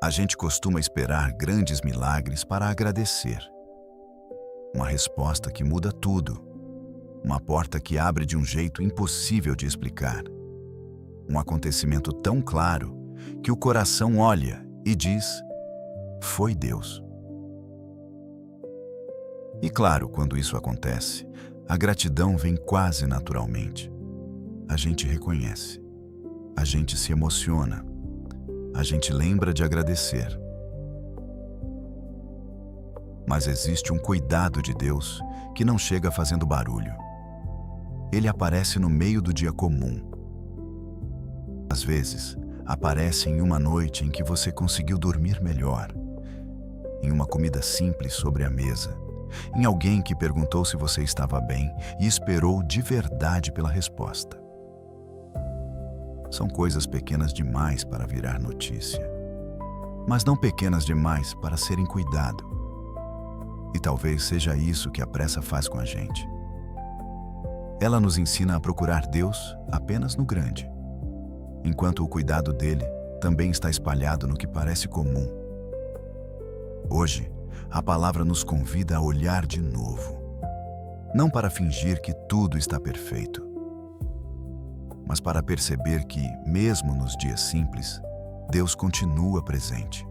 A gente costuma esperar grandes milagres para agradecer. Uma resposta que muda tudo. Uma porta que abre de um jeito impossível de explicar. Um acontecimento tão claro que o coração olha e diz: foi Deus. E claro, quando isso acontece, a gratidão vem quase naturalmente. A gente reconhece. A gente se emociona. A gente lembra de agradecer. Mas existe um cuidado de Deus que não chega fazendo barulho. Ele aparece no meio do dia comum. Às vezes, aparece em uma noite em que você conseguiu dormir melhor, em uma comida simples sobre a mesa, em alguém que perguntou se você estava bem e esperou de verdade pela resposta. São coisas pequenas demais para virar notícia, mas não pequenas demais para serem cuidado. E talvez seja isso que a pressa faz com a gente. Ela nos ensina a procurar Deus apenas no grande, enquanto o cuidado dele também está espalhado no que parece comum. Hoje, a palavra nos convida a olhar de novo, não para fingir que tudo está perfeito, mas para perceber que, mesmo nos dias simples, Deus continua presente.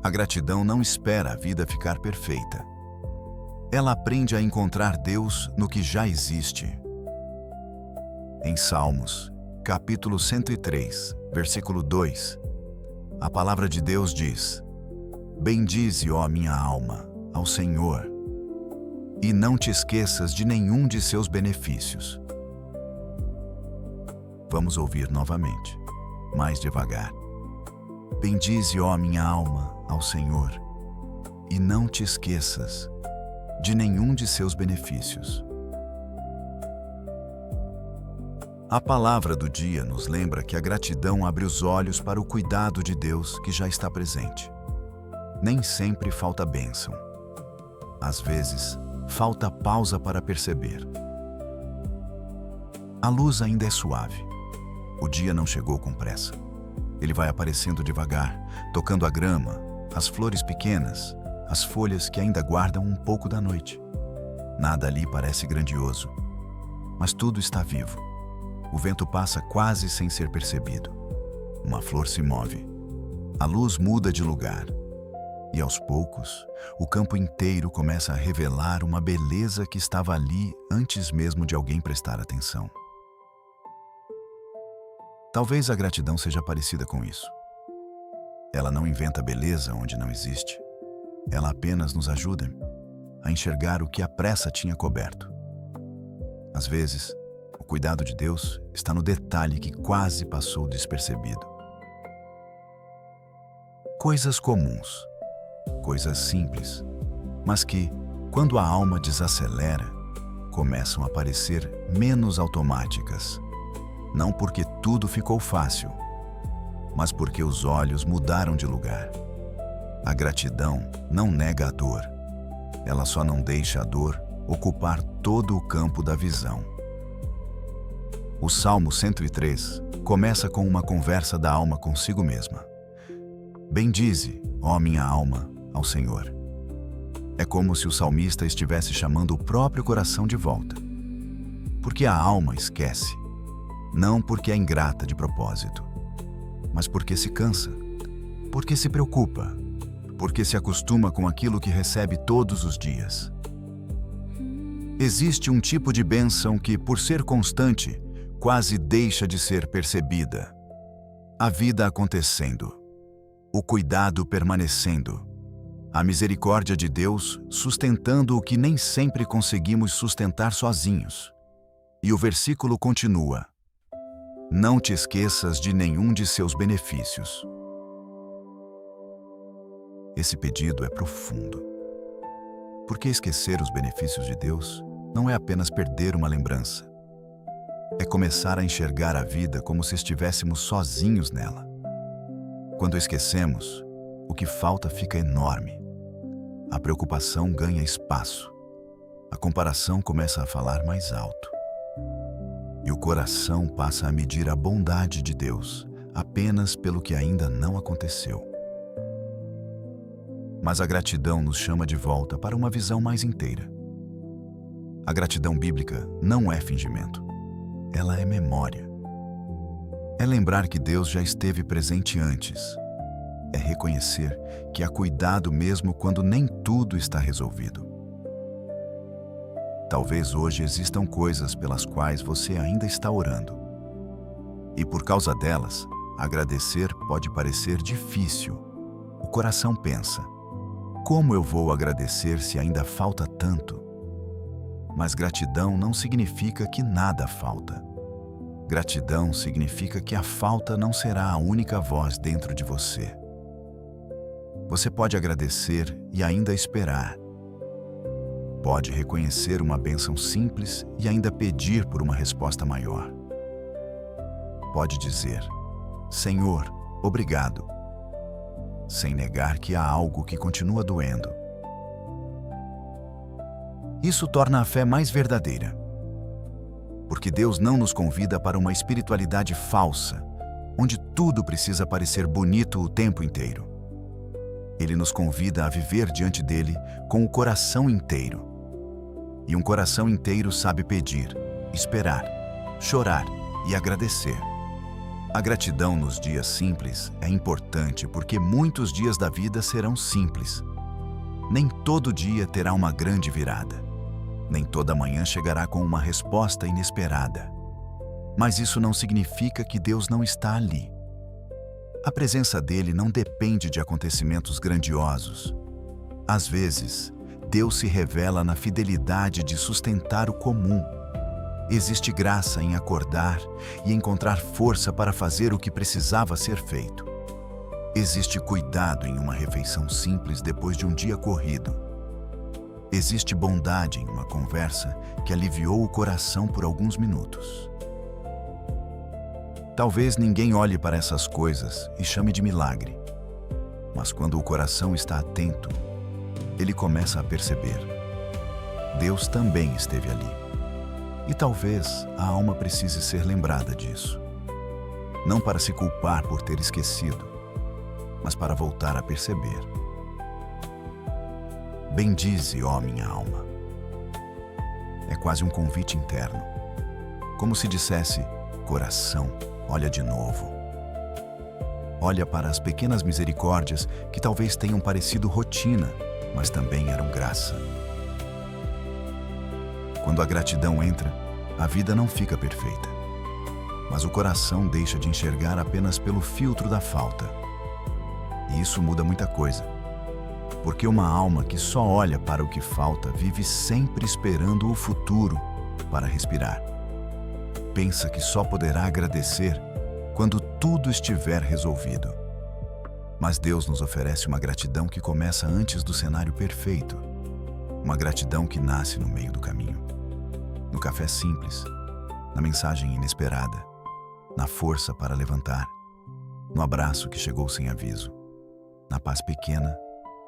A gratidão não espera a vida ficar perfeita. Ela aprende a encontrar Deus no que já existe. Em Salmos, capítulo 103, versículo 2, a palavra de Deus diz: bendize, ó minha alma, ao Senhor, e não te esqueças de nenhum de seus benefícios. Vamos ouvir novamente, mais devagar. Bendize, ó minha alma, ao Senhor, e não te esqueças de nenhum de seus benefícios. A palavra do dia nos lembra que a gratidão abre os olhos para o cuidado de Deus que já está presente. Nem sempre falta bênção. Às vezes, falta pausa para perceber. A luz ainda é suave. O dia não chegou com pressa. Ele vai aparecendo devagar, tocando a grama, as flores pequenas, as folhas que ainda guardam um pouco da noite. Nada ali parece grandioso, mas tudo está vivo. O vento passa quase sem ser percebido. Uma flor se move. A luz muda de lugar. E aos poucos, o campo inteiro começa a revelar uma beleza que estava ali antes mesmo de alguém prestar atenção. Talvez a gratidão seja parecida com isso. Ela não inventa beleza onde não existe. Ela apenas nos ajuda a enxergar o que a pressa tinha coberto. Às vezes, o cuidado de Deus está no detalhe que quase passou despercebido. Coisas comuns, coisas simples, mas que, quando a alma desacelera, começam a parecer menos automáticas. Não porque tudo ficou fácil, mas porque os olhos mudaram de lugar. A gratidão não nega a dor. Ela só não deixa a dor ocupar todo o campo da visão. O Salmo 103 começa com uma conversa da alma consigo mesma. Bendize, ó minha alma, ao Senhor. É como se o salmista estivesse chamando o próprio coração de volta. Porque a alma esquece. Não porque é ingrata de propósito, mas porque se cansa, porque se preocupa, porque se acostuma com aquilo que recebe todos os dias. Existe um tipo de bênção que, por ser constante, quase deixa de ser percebida. A vida acontecendo, o cuidado permanecendo, a misericórdia de Deus sustentando o que nem sempre conseguimos sustentar sozinhos. E o versículo continua: não te esqueças de nenhum de seus benefícios. Esse pedido é profundo. Porque esquecer os benefícios de Deus não é apenas perder uma lembrança. É começar a enxergar a vida como se estivéssemos sozinhos nela. Quando esquecemos, o que falta fica enorme. A preocupação ganha espaço. A comparação começa a falar mais alto. E o coração passa a medir a bondade de Deus apenas pelo que ainda não aconteceu. Mas a gratidão nos chama de volta para uma visão mais inteira. A gratidão bíblica não é fingimento, ela é memória. É lembrar que Deus já esteve presente antes. É reconhecer que há cuidado mesmo quando nem tudo está resolvido. Talvez hoje existam coisas pelas quais você ainda está orando. E por causa delas, agradecer pode parecer difícil. O coração pensa: como eu vou agradecer se ainda falta tanto? Mas gratidão não significa que nada falta. Gratidão significa que a falta não será a única voz dentro de você. Você pode agradecer e ainda esperar. Pode reconhecer uma bênção simples e ainda pedir por uma resposta maior. Pode dizer: Senhor, obrigado, sem negar que há algo que continua doendo. Isso torna a fé mais verdadeira. Porque Deus não nos convida para uma espiritualidade falsa, onde tudo precisa parecer bonito o tempo inteiro. Ele nos convida a viver diante dele com o coração inteiro. E um coração inteiro sabe pedir, esperar, chorar e agradecer. A gratidão nos dias simples é importante porque muitos dias da vida serão simples. Nem todo dia terá uma grande virada. Nem toda manhã chegará com uma resposta inesperada. Mas isso não significa que Deus não está ali. A presença dele não depende de acontecimentos grandiosos. Às vezes, Deus se revela na fidelidade de sustentar o comum. Existe graça em acordar e encontrar força para fazer o que precisava ser feito. Existe cuidado em uma refeição simples depois de um dia corrido. Existe bondade em uma conversa que aliviou o coração por alguns minutos. Talvez ninguém olhe para essas coisas e chame de milagre, mas quando o coração está atento, ele começa a perceber: Deus também esteve ali. E talvez a alma precise ser lembrada disso. Não para se culpar por ter esquecido, mas para voltar a perceber. Bendize, ó minha alma. É quase um convite interno. Como se dissesse: coração, olha de novo. Olha para as pequenas misericórdias que talvez tenham parecido rotina, mas também eram graça. Quando a gratidão entra, a vida não fica perfeita. Mas o coração deixa de enxergar apenas pelo filtro da falta. E isso muda muita coisa. Porque uma alma que só olha para o que falta vive sempre esperando o futuro para respirar. Pensa que só poderá agradecer quando tudo estiver resolvido. Mas Deus nos oferece uma gratidão que começa antes do cenário perfeito. Uma gratidão que nasce no meio do caminho. No café simples, na mensagem inesperada, na força para levantar, no abraço que chegou sem aviso, na paz pequena,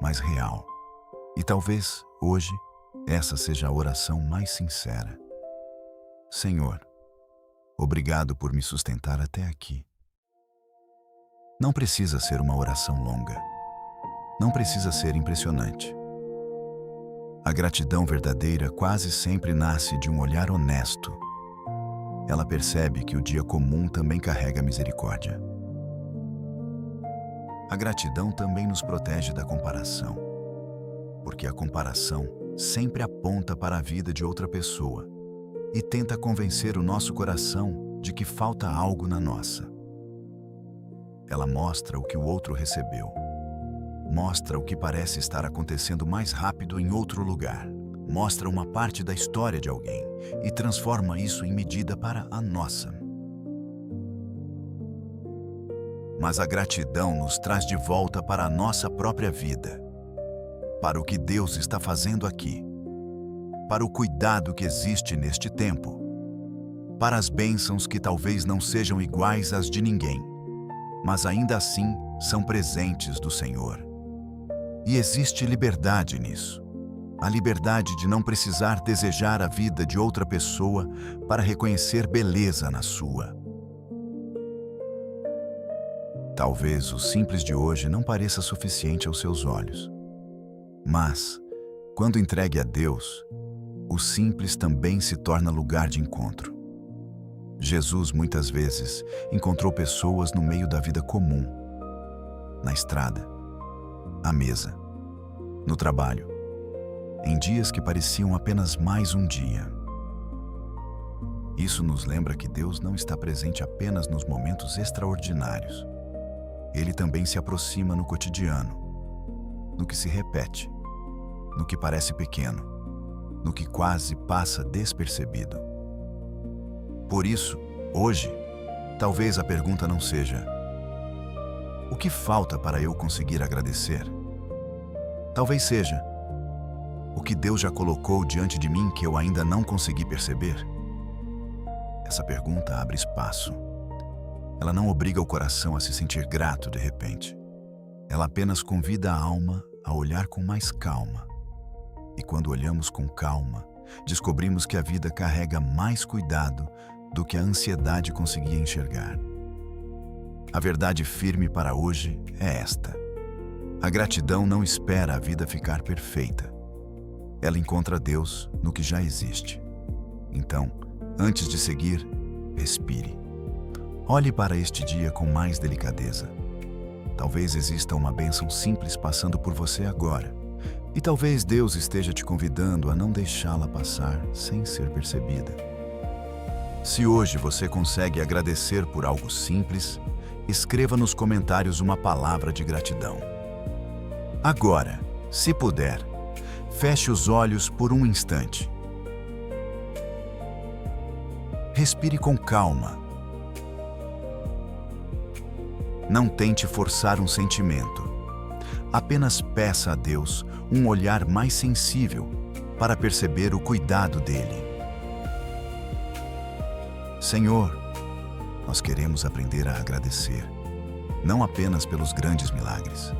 mas real. E talvez, hoje, essa seja a oração mais sincera. Senhor, obrigado por me sustentar até aqui. Não precisa ser uma oração longa. Não precisa ser impressionante. A gratidão verdadeira quase sempre nasce de um olhar honesto. Ela percebe que o dia comum também carrega misericórdia. A gratidão também nos protege da comparação, porque a comparação sempre aponta para a vida de outra pessoa e tenta convencer o nosso coração de que falta algo na nossa. Ela mostra o que o outro recebeu, mostra o que parece estar acontecendo mais rápido em outro lugar, mostra uma parte da história de alguém e transforma isso em medida para a nossa. Mas a gratidão nos traz de volta para a nossa própria vida, para o que Deus está fazendo aqui, para o cuidado que existe neste tempo, para as bênçãos que talvez não sejam iguais às de ninguém, mas ainda assim são presentes do Senhor. E existe liberdade nisso, a liberdade de não precisar desejar a vida de outra pessoa para reconhecer beleza na sua. Talvez o simples de hoje não pareça suficiente aos seus olhos. Mas, quando entregue a Deus, o simples também se torna lugar de encontro. Jesus muitas vezes encontrou pessoas no meio da vida comum, na estrada, à mesa, no trabalho, em dias que pareciam apenas mais um dia. Isso nos lembra que Deus não está presente apenas nos momentos extraordinários. Ele também se aproxima no cotidiano, no que se repete, no que parece pequeno, no que quase passa despercebido. Por isso, hoje, talvez a pergunta não seja: o que falta para eu conseguir agradecer? Talvez seja: o que Deus já colocou diante de mim que eu ainda não consegui perceber? Essa pergunta abre espaço. Ela não obriga o coração a se sentir grato de repente. Ela apenas convida a alma a olhar com mais calma. E quando olhamos com calma, descobrimos que a vida carrega mais cuidado do que a ansiedade conseguia enxergar. A verdade firme para hoje é esta: a gratidão não espera a vida ficar perfeita. Ela encontra Deus no que já existe. Então, antes de seguir, respire. Olhe para este dia com mais delicadeza. Talvez exista uma bênção simples passando por você agora. E talvez Deus esteja te convidando a não deixá-la passar sem ser percebida. Se hoje você consegue agradecer por algo simples, escreva nos comentários uma palavra de gratidão. Agora, se puder, feche os olhos por um instante. Respire com calma. Não tente forçar um sentimento. Apenas peça a Deus um olhar mais sensível para perceber o cuidado dele. Senhor, nós queremos aprender a agradecer, não apenas pelos grandes milagres,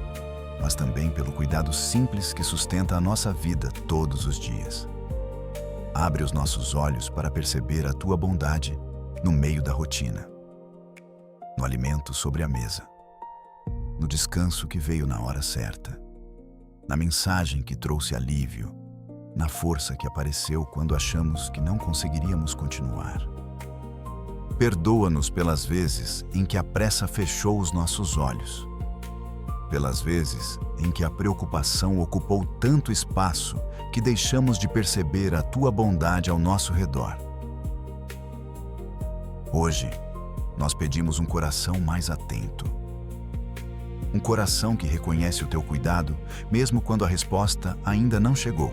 mas também pelo cuidado simples que sustenta a nossa vida todos os dias. Abre os nossos olhos para perceber a Tua bondade no meio da rotina, no alimento sobre a mesa, no descanso que veio na hora certa, na mensagem que trouxe alívio, na força que apareceu quando achamos que não conseguiríamos continuar. Perdoa-nos pelas vezes em que a pressa fechou os nossos olhos, pelas vezes em que a preocupação ocupou tanto espaço que deixamos de perceber a Tua bondade ao nosso redor. Hoje, nós pedimos um coração mais atento. Um coração que reconhece o Teu cuidado, mesmo quando a resposta ainda não chegou.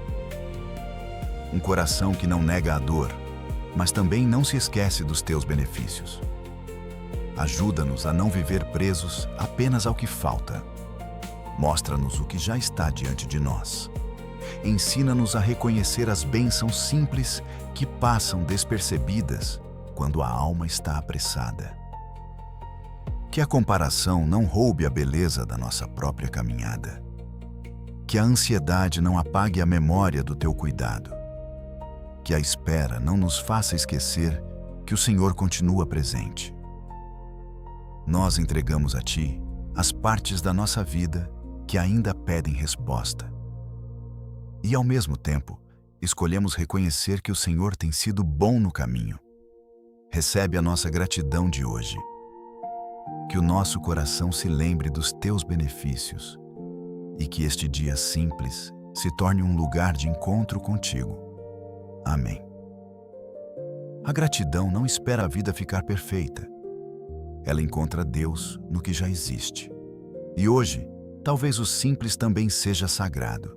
Um coração que não nega a dor, mas também não se esquece dos Teus benefícios. Ajuda-nos a não viver presos apenas ao que falta. Mostra-nos o que já está diante de nós. Ensina-nos a reconhecer as bênçãos simples que passam despercebidas quando a alma está apressada. Que a comparação não roube a beleza da nossa própria caminhada. Que a ansiedade não apague a memória do Teu cuidado. Que a espera não nos faça esquecer que o Senhor continua presente. Nós entregamos a Ti as partes da nossa vida que ainda pedem resposta. E, ao mesmo tempo, escolhemos reconhecer que o Senhor tem sido bom no caminho. Recebe a nossa gratidão de hoje. Que o nosso coração se lembre dos Teus benefícios e que este dia simples se torne um lugar de encontro contigo. Amém. A gratidão não espera a vida ficar perfeita. Ela encontra Deus no que já existe. E hoje, talvez o simples também seja sagrado.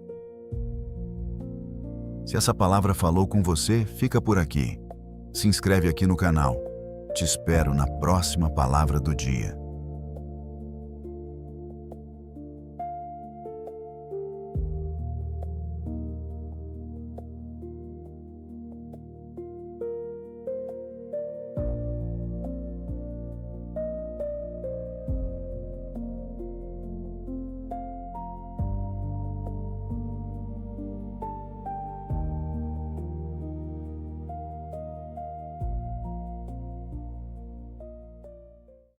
Se essa palavra falou com você, fica por aqui. Se inscreve aqui no canal. Te espero na próxima palavra do dia.